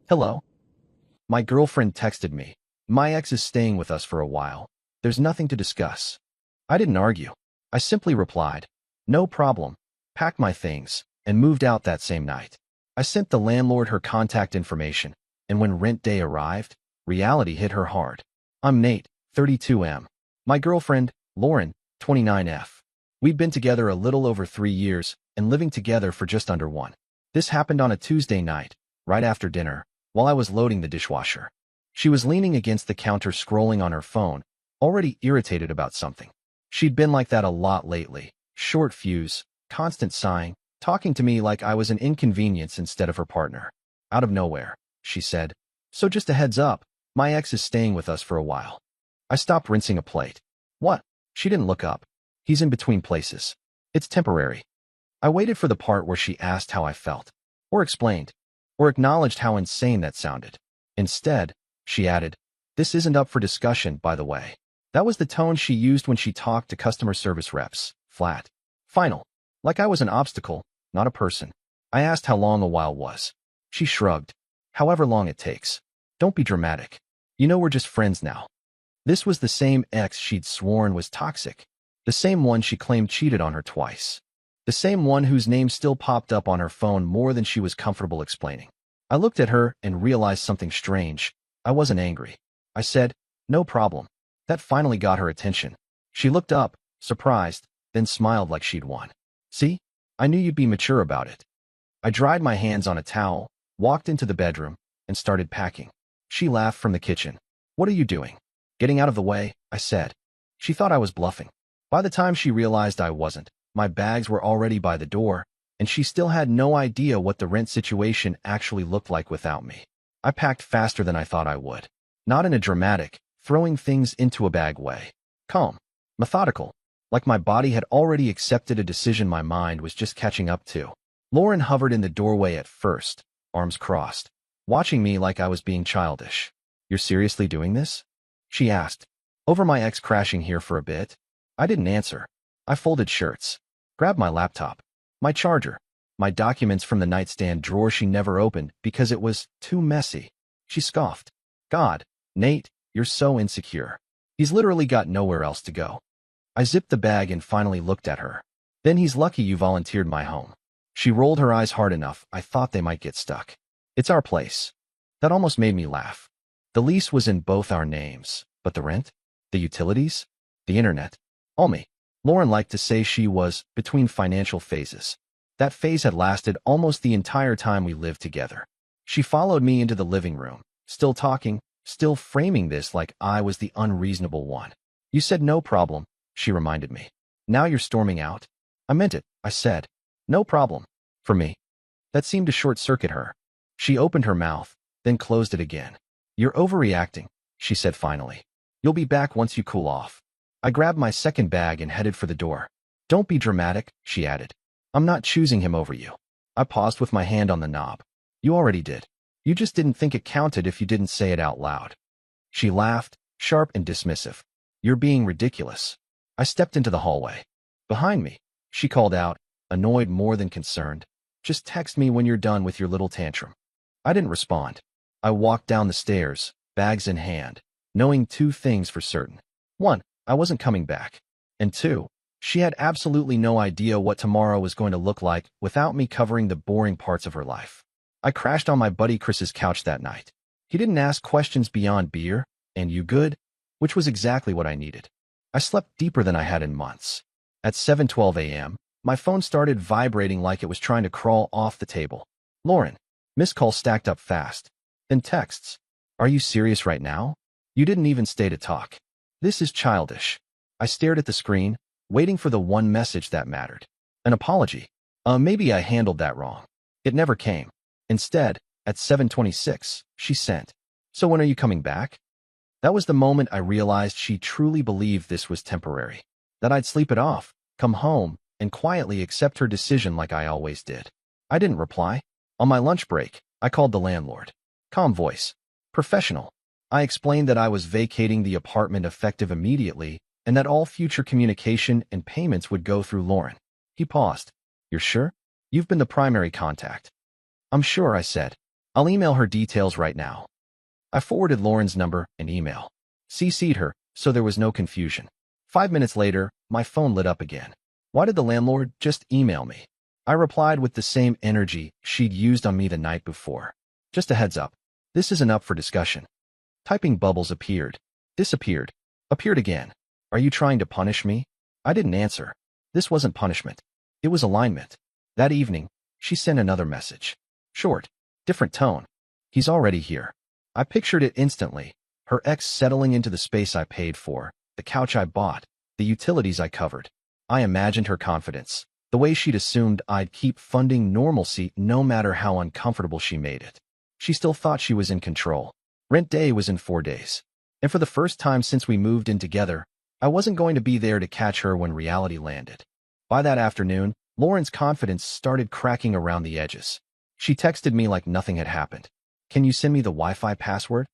Hello? My girlfriend texted me. My ex is staying with us for a while. There's nothing to discuss. I didn't argue. I simply replied, no problem, packed my things, and moved out that same night. I sent the landlord her contact information, and when rent day arrived, reality hit her hard. I'm Nate, 32M. My girlfriend, Lauren, 29F. We'd been together a little over 3 years and living together for just under one. This happened on a Tuesday night, right after dinner, while I was loading the dishwasher. She was leaning against the counter scrolling on her phone, already irritated about something. She'd been like that a lot lately, short fuse, constant sighing, talking to me like I was an inconvenience instead of her partner. Out of nowhere, she said, so just a heads up, my ex is staying with us for a while. I stopped rinsing a plate. What? She didn't look up. He's in between places. It's temporary. I waited for the part where she asked how I felt, or explained, or acknowledged how insane that sounded. Instead, she added, this isn't up for discussion, by the way. That was the tone she used when she talked to customer service reps, flat. Final. Like I was an obstacle, not a person. I asked how long a while was. She shrugged. However long it takes. Don't be dramatic. You know we're just friends now. This was the same ex she'd sworn was toxic. The same one she claimed cheated on her twice. The same one whose name still popped up on her phone more than she was comfortable explaining. I looked at her and realized something strange. I wasn't angry. I said, no problem. That finally got her attention. She looked up, surprised, then smiled like she'd won. See? I knew you'd be mature about it. I dried my hands on a towel, walked into the bedroom, and started packing. She laughed from the kitchen. What are you doing? Getting out of the way, I said. She thought I was bluffing. By the time she realized I wasn't, my bags were already by the door, and she still had no idea what the rent situation actually looked like without me. I packed faster than I thought I would. Not in a dramatic, throwing things into a bag way. Calm. Methodical. Like my body had already accepted a decision my mind was just catching up to. Lauren hovered in the doorway at first, arms crossed, watching me like I was being childish. You're seriously doing this? She asked. Over my ex crashing here for a bit? I didn't answer. I folded shirts, grabbed my laptop, my charger, my documents from the nightstand drawer she never opened because it was too messy. She scoffed. God, Nate, you're so insecure. He's literally got nowhere else to go. I zipped the bag and finally looked at her. Then he's lucky you volunteered my home. She rolled her eyes hard enough, I thought they might get stuck. It's our place. That almost made me laugh. The lease was in both our names, but the rent? The utilities? The internet? All me. Lauren liked to say she was between financial phases. That phase had lasted almost the entire time we lived together. She followed me into the living room, still talking, still framing this like I was the unreasonable one. You said no problem, she reminded me. Now you're storming out? I meant it, I said. No problem. For me. That seemed to short-circuit her. She opened her mouth, then closed it again. You're overreacting, she said finally. You'll be back once you cool off. I grabbed my second bag and headed for the door. Don't be dramatic, she added. I'm not choosing him over you. I paused with my hand on the knob. You already did. You just didn't think it counted if you didn't say it out loud. She laughed, sharp and dismissive. You're being ridiculous. I stepped into the hallway. Behind me, she called out, annoyed more than concerned. Just text me when you're done with your little tantrum. I didn't respond. I walked down the stairs, bags in hand, knowing two things for certain. One, I wasn't coming back. And two, she had absolutely no idea what tomorrow was going to look like without me covering the boring parts of her life. I crashed on my buddy Chris's couch that night. He didn't ask questions beyond beer, and you good? Which was exactly what I needed. I slept deeper than I had in months. At 7:12 a.m., my phone started vibrating like it was trying to crawl off the table. Lauren. Missed calls stacked up fast. Then texts. Are you serious right now? You didn't even stay to talk. This is childish. I stared at the screen, waiting for the one message that mattered. An apology. Maybe I handled that wrong. It never came. Instead, at 7:26, she sent. So when are you coming back? That was the moment I realized she truly believed this was temporary. That I'd sleep it off, come home, and quietly accept her decision like I always did. I didn't reply. On my lunch break, I called the landlord. Calm voice. Professional. I explained that I was vacating the apartment effective immediately and that all future communication and payments would go through Lauren. He paused. You're sure? You've been the primary contact. I'm sure, I said. I'll email her details right now. I forwarded Lauren's number and email. CC'd her, so there was no confusion. 5 minutes later, my phone lit up again. Why did the landlord just email me? I replied with the same energy she'd used on me the night before. Just a heads up. This isn't up for discussion. Typing bubbles appeared, disappeared, appeared again. Are you trying to punish me? I didn't answer. This wasn't punishment. It was alignment. That evening, she sent another message. Short, different tone. He's already here. I pictured it instantly. Her ex settling into the space I paid for, the couch I bought, the utilities I covered. I imagined her confidence, the way she'd assumed I'd keep funding normalcy no matter how uncomfortable she made it. She still thought she was in control. Rent day was in 4 days. And for the first time since we moved in together, I wasn't going to be there to catch her when reality landed. By that afternoon, Lauren's confidence started cracking around the edges. She texted me like nothing had happened. Can you send me the Wi-Fi password?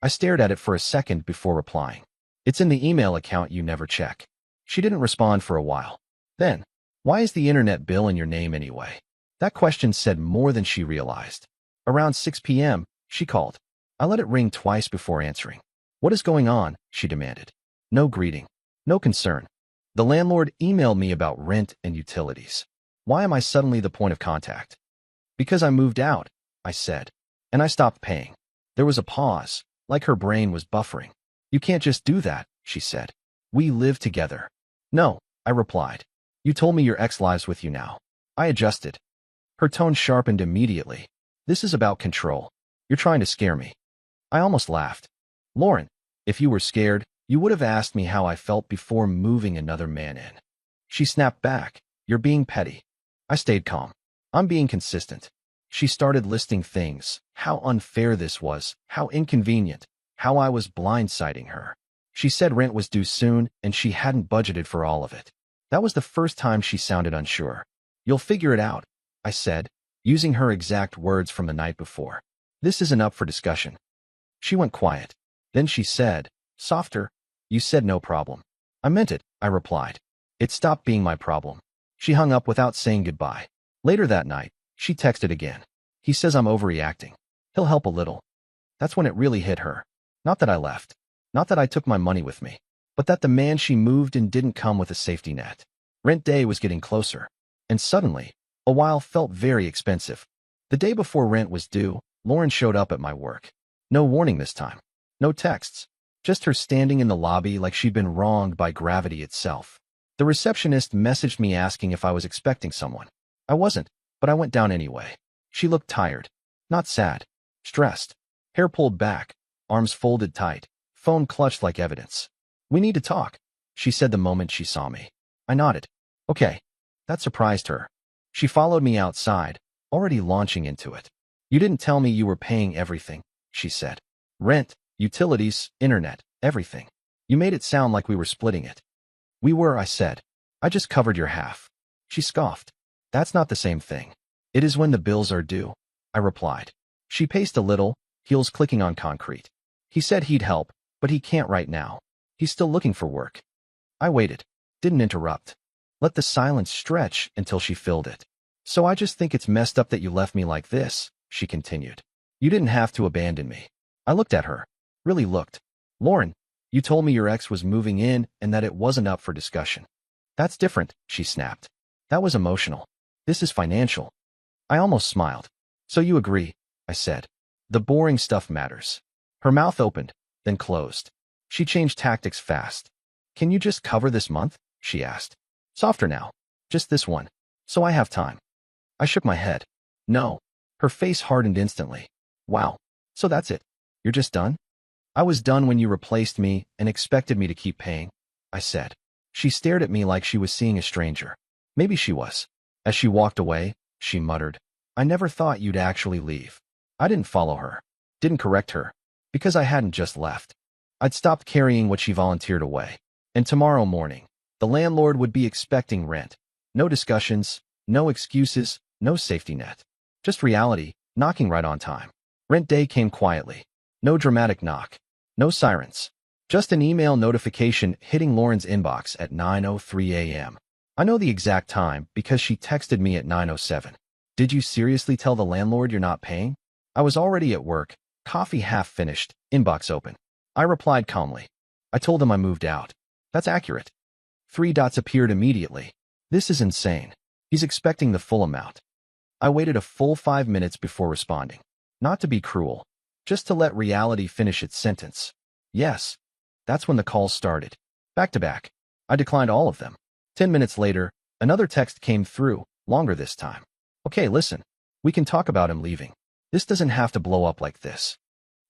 I stared at it for a second before replying. It's in the email account you never check. She didn't respond for a while. Then, why is the internet bill in your name anyway? That question said more than she realized. Around 6 p.m., she called. I let it ring twice before answering. What is going on? She demanded. No greeting. No concern. The landlord emailed me about rent and utilities. Why am I suddenly the point of contact? Because I moved out, I said. And I stopped paying. There was a pause, like her brain was buffering. You can't just do that, she said. We live together. No, I replied. You told me your ex lives with you now. I adjusted. Her tone sharpened immediately. This is about control. You're trying to scare me. I almost laughed. Lauren, if you were scared, you would have asked me how I felt before moving another man in. She snapped back. You're being petty. I stayed calm. I'm being consistent. She started listing things, how unfair this was, how inconvenient, how I was blindsiding her. She said rent was due soon and she hadn't budgeted for all of it. That was the first time she sounded unsure. You'll figure it out, I said, using her exact words from the night before. This isn't up for discussion. She went quiet. Then she said, softer, you said no problem. I meant it, I replied. It stopped being my problem. She hung up without saying goodbye. Later that night, she texted again. He says I'm overreacting. He'll help a little. That's when it really hit her. Not that I left. Not that I took my money with me. But that the man she moved in didn't come with a safety net. Rent day was getting closer. And suddenly, a while felt very expensive. The day before rent was due, Lauren showed up at my work. No warning this time. No texts. Just her standing in the lobby like she'd been wronged by gravity itself. The receptionist messaged me asking if I was expecting someone. I wasn't, but I went down anyway. She looked tired. Not sad. Stressed. Hair pulled back. Arms folded tight. Phone clutched like evidence. We need to talk, she said the moment she saw me. I nodded. Okay. That surprised her. She followed me outside, already launching into it. You didn't tell me you were paying everything, she said. Rent, utilities, internet, everything. You made it sound like we were splitting it. We were, I said. I just covered your half. She scoffed. That's not the same thing. It is when the bills are due, I replied. She paced a little, heels clicking on concrete. He said he'd help, but he can't right now. He's still looking for work. I waited. Didn't interrupt. Let the silence stretch until she filled it. So I just think it's messed up that you left me like this, she continued. You didn't have to abandon me. I looked at her. Really looked. Lauren, you told me your ex was moving in and that it wasn't up for discussion. That's different, she snapped. That was emotional. This is financial. I almost smiled. So you agree, I said. The boring stuff matters. Her mouth opened, then closed. She changed tactics fast. Can you just cover this month? She asked. Softer now. Just this one. So I have time. I shook my head. No. Her face hardened instantly. Wow. So that's it. You're just done? I was done when you replaced me and expected me to keep paying, I said. She stared at me like she was seeing a stranger. Maybe she was. As she walked away, she muttered, I never thought you'd actually leave. I didn't follow her. Didn't correct her. Because I hadn't just left. I'd stopped carrying what she volunteered away. And tomorrow morning, the landlord would be expecting rent. No discussions, no excuses, no safety net. Just reality, knocking right on time. Rent day came quietly. No dramatic knock. No sirens. Just an email notification hitting Lauren's inbox at 9:03 a.m. I know the exact time because she texted me at 9:07. Did you seriously tell the landlord you're not paying? I was already at work, coffee half finished, inbox open. I replied calmly. I told him I moved out. That's accurate. 3 dots appeared immediately. This is insane. He's expecting the full amount. I waited a full 5 minutes before responding. Not to be cruel, just to let reality finish its sentence. Yes. That's when the calls started. Back to back. I declined all of them. 10 minutes later, another text came through, longer this time. Okay, listen. We can talk about him leaving. This doesn't have to blow up like this.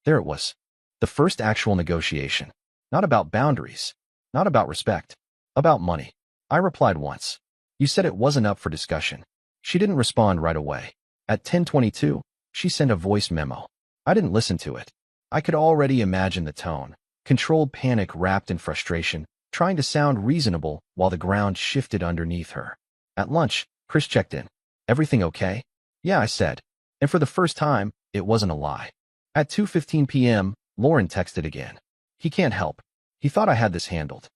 There it was. The first actual negotiation. Not about boundaries. Not about respect. About money. I replied once. You said it wasn't up for discussion. She didn't respond right away. At 10:22, she sent a voice memo. I didn't listen to it. I could already imagine the tone. Controlled panic wrapped in frustration, trying to sound reasonable while the ground shifted underneath her. At lunch, Chris checked in. Everything okay? Yeah, I said. And for the first time, it wasn't a lie. At 2:15 p.m., Lauren texted again. He can't help. He thought I had this handled.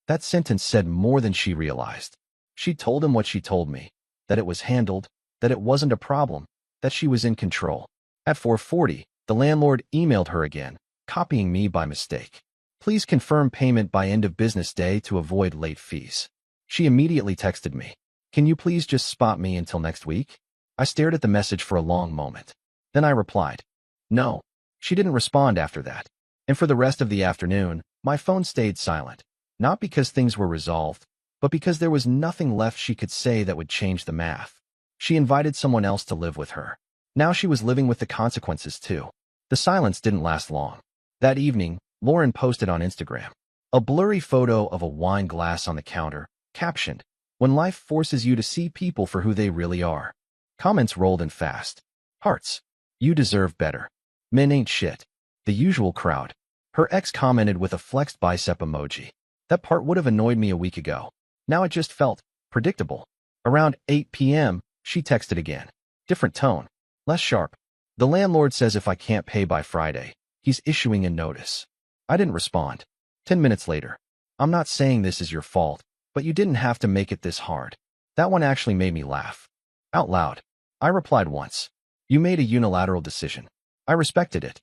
That sentence said more than she realized. She told him what she told me, that it was handled, that it wasn't a problem, that she was in control. At 4:40, the landlord emailed her again, copying me by mistake. Please confirm payment by end of business day to avoid late fees. She immediately texted me. Can you please just spot me until next week? I stared at the message for a long moment. Then I replied. No. She didn't respond after that. And for the rest of the afternoon, my phone stayed silent. Not because things were resolved, but because there was nothing left she could say that would change the math. She invited someone else to live with her. Now she was living with the consequences too. The silence didn't last long. That evening, Lauren posted on Instagram. A blurry photo of a wine glass on the counter, captioned, "When life forces you to see people for who they really are." Comments rolled in fast. Hearts. You deserve better. Men ain't shit. The usual crowd. Her ex commented with a flexed bicep emoji. That part would have annoyed me a week ago. Now it just felt predictable. Around 8 p.m., she texted again. Different tone. Less sharp. The landlord says if I can't pay by Friday, he's issuing a notice. I didn't respond. 10 minutes later. I'm not saying this is your fault, but you didn't have to make it this hard. That one actually made me laugh. Out loud. I replied once. You made a unilateral decision. I respected it.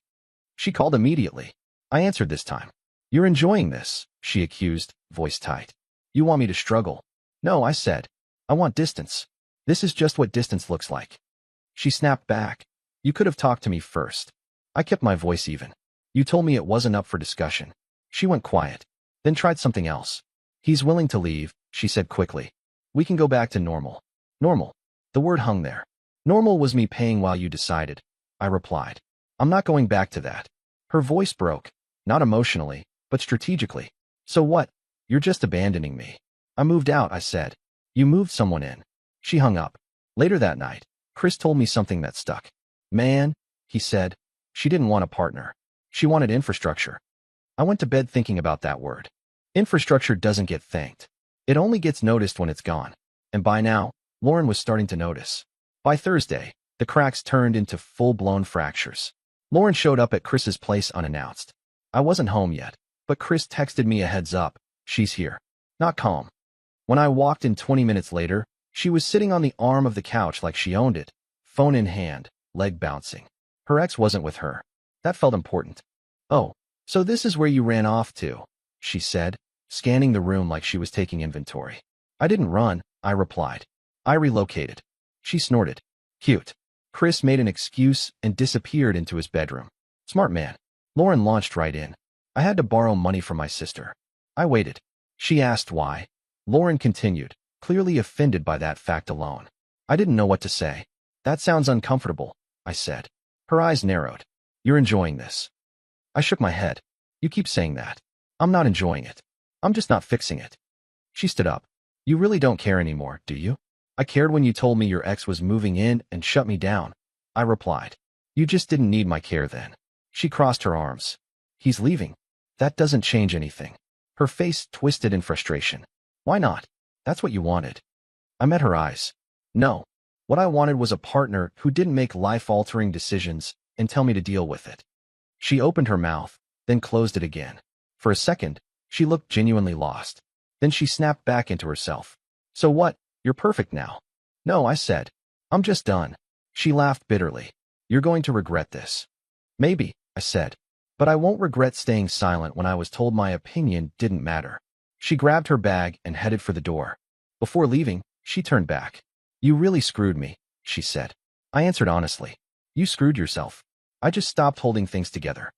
She called immediately. I answered this time. You're enjoying this, she accused, voice tight. You want me to struggle? No, I said. I want distance. This is just what distance looks like. She snapped back. You could have talked to me first. I kept my voice even. You told me it wasn't up for discussion. She went quiet. Then tried something else. He's willing to leave, she said quickly. We can go back to normal. Normal. The word hung there. Normal was me paying while you decided. I replied. I'm not going back to that. Her voice broke. Not emotionally, but strategically. So what? You're just abandoning me. I moved out, I said. You moved someone in. She hung up. Later that night, Chris told me something that stuck. Man, he said, she didn't want a partner. She wanted infrastructure. I went to bed thinking about that word. Infrastructure doesn't get thanked. It only gets noticed when it's gone. And by now, Lauren was starting to notice. By Thursday, the cracks turned into full-blown fractures. Lauren showed up at Chris's place unannounced. I wasn't home yet, but Chris texted me a heads up. She's here. Not calm. When I walked in 20 minutes later, she was sitting on the arm of the couch like she owned it, phone in hand, leg bouncing. Her ex wasn't with her. That felt important. Oh, so this is where you ran off to, she said, scanning the room like she was taking inventory. I didn't run, I replied. I relocated. She snorted. Cute. Chris made an excuse and disappeared into his bedroom. Smart man. Lauren launched right in. I had to borrow money from my sister. I waited. She asked why. Lauren continued, clearly offended by that fact alone. I didn't know what to say. That sounds uncomfortable, I said. Her eyes narrowed. You're enjoying this. I shook my head. You keep saying that. I'm not enjoying it. I'm just not fixing it. She stood up. You really don't care anymore, do you? I cared when you told me your ex was moving in and shut me down. I replied. You just didn't need my care then. She crossed her arms. He's leaving. That doesn't change anything. Her face twisted in frustration. Why not? That's what you wanted. I met her eyes. No. What I wanted was a partner who didn't make life-altering decisions and tell me to deal with it. She opened her mouth, then closed it again. For a second, she looked genuinely lost. Then she snapped back into herself. So what? You're perfect now. No, I said. I'm just done. She laughed bitterly. You're going to regret this. Maybe, I said. But I won't regret staying silent when I was told my opinion didn't matter. She grabbed her bag and headed for the door. Before leaving, she turned back. You really screwed me, she said. I answered honestly. You screwed yourself. I just stopped holding things together.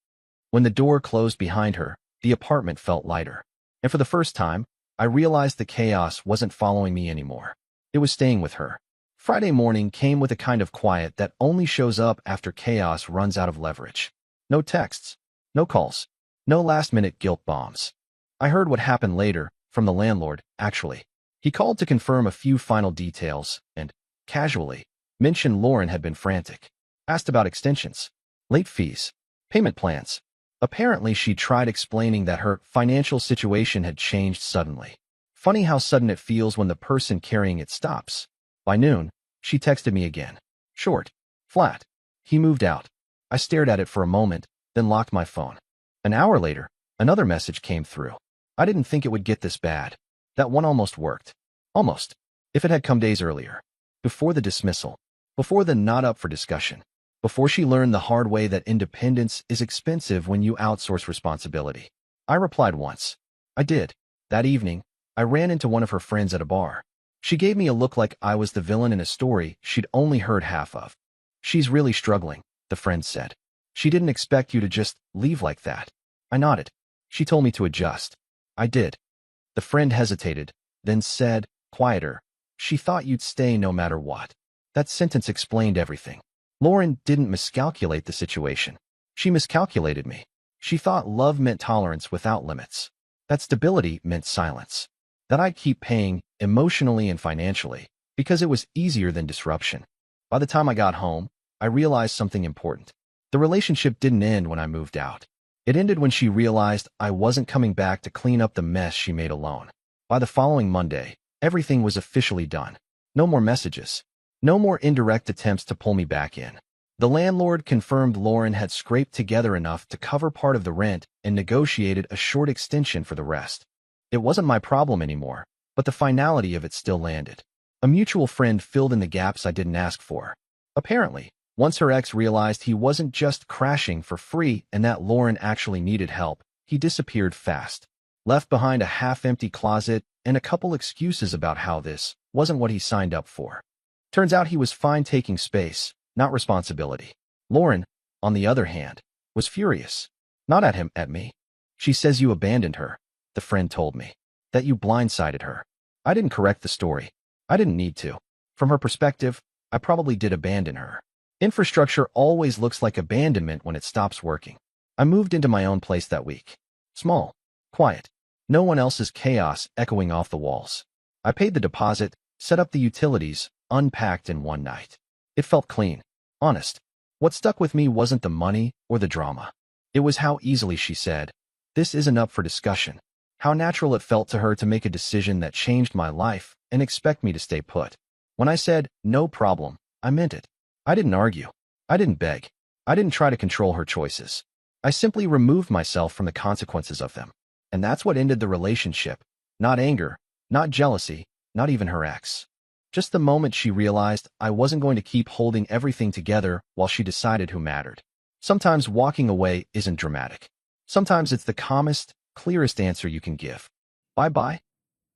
When the door closed behind her, the apartment felt lighter. And for the first time, I realized the chaos wasn't following me anymore. It was staying with her. Friday morning came with a kind of quiet that only shows up after chaos runs out of leverage. No texts, no calls, no last-minute guilt bombs. I heard what happened later, from the landlord, actually. He called to confirm a few final details and, casually, mentioned Lauren had been frantic. Asked about extensions, late fees, payment plans. Apparently, she tried explaining that her financial situation had changed suddenly. Funny how sudden it feels when the person carrying it stops. By noon, she texted me again. Short, flat. He moved out. I stared at it for a moment, then locked my phone. An hour later, another message came through. I didn't think it would get this bad. That one almost worked. Almost. If it had come days earlier. Before the dismissal. Before the not up for discussion. Before she learned the hard way that independence is expensive when you outsource responsibility. I replied once. I did. That evening, I ran into one of her friends at a bar. She gave me a look like I was the villain in a story she'd only heard half of. She's really struggling, the friend said. She didn't expect you to just leave like that. I nodded. She told me to adjust. I did. The friend hesitated, then said, quieter, she thought you'd stay no matter what. That sentence explained everything. Lauren didn't miscalculate the situation. She miscalculated me. She thought love meant tolerance without limits. That stability meant silence. That I'd keep paying, emotionally and financially, because it was easier than disruption. By the time I got home, I realized something important. The relationship didn't end when I moved out. It ended when she realized I wasn't coming back to clean up the mess she made alone. By the following Monday, everything was officially done. No more messages. No more indirect attempts to pull me back in. The landlord confirmed Lauren had scraped together enough to cover part of the rent and negotiated a short extension for the rest. It wasn't my problem anymore, but the finality of it still landed. A mutual friend filled in the gaps I didn't ask for. Apparently, once her ex realized he wasn't just crashing for free and that Lauren actually needed help, he disappeared fast. Left behind a half-empty closet and a couple excuses about how this wasn't what he signed up for. Turns out he was fine taking space, not responsibility. Lauren, on the other hand, was furious. Not at him, at me. She says you abandoned her, the friend told me. That you blindsided her. I didn't correct the story. I didn't need to. From her perspective, I probably did abandon her. Infrastructure always looks like abandonment when it stops working. I moved into my own place that week. Small. Quiet. No one else's chaos echoing off the walls. I paid the deposit, set up the utilities, unpacked in one night. It felt clean. Honest. What stuck with me wasn't the money or the drama. It was how easily she said, "This isn't up for discussion." How natural it felt to her to make a decision that changed my life and expect me to stay put. When I said, "No problem," I meant it. I didn't argue. I didn't beg. I didn't try to control her choices. I simply removed myself from the consequences of them. And that's what ended the relationship. Not anger, not jealousy, not even her ex. Just the moment she realized I wasn't going to keep holding everything together while she decided who mattered. Sometimes walking away isn't dramatic. Sometimes it's the calmest, clearest answer you can give. Bye-bye.